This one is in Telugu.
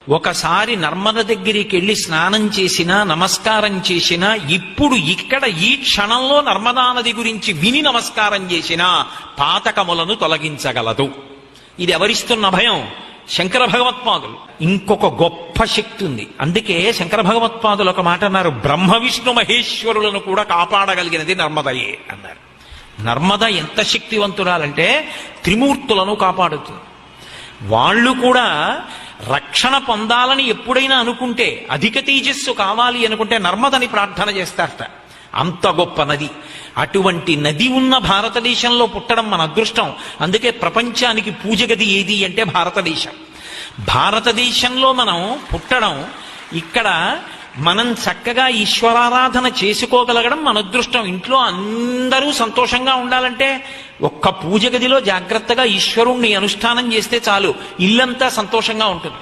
ఒకసారి నర్మద దగ్గరికి వెళ్ళి స్నానం చేసినా నమస్కారం చేసినా ఇప్పుడు ఇక్కడ ఈ క్షణంలో నర్మదా నది గురించి విని నమస్కారం చేసినా పాతకములను తొలగించగలదు. ఇది ఎవరిస్తున్న భయం? శంకర భగవత్పాదులు. ఇంకొక గొప్ప శక్తి ఉంది. అందుకే శంకర భగవత్పాదులు ఒక మాట అన్నారు, బ్రహ్మ విష్ణు మహేశ్వరులను కూడా కాపాడగలిగినది నర్మదయే అన్నారు. నర్మద ఎంత శక్తివంతురాలంటే త్రిమూర్తులను కాపాడుతుంది. వాళ్ళు కూడా రక్షణ పొందాలని ఎప్పుడైనా అనుకుంటే, అధిక తేజస్సు కావాలి అనుకుంటే నర్మదని ప్రార్థన చేస్తారట. అంత గొప్ప నది. అటువంటి నది ఉన్న భారతదేశంలో పుట్టడం మన అదృష్టం. అందుకే ప్రపంచానికి పూజ గది ఏది అంటే భారతదేశం. భారతదేశంలో మనం పుట్టడం, ఇక్కడ మనం చక్కగా ఈశ్వరారాధన చేసుకోగలగడం మన అదృష్టం. ఇంట్లో అందరూ సంతోషంగా ఉండాలంటే ఒక్క పూజ గదిలో జాగ్రత్తగా ఈశ్వరుణ్ణి అనుష్ఠానం చేస్తే చాలు, ఇల్లంతా సంతోషంగా ఉంటుంది.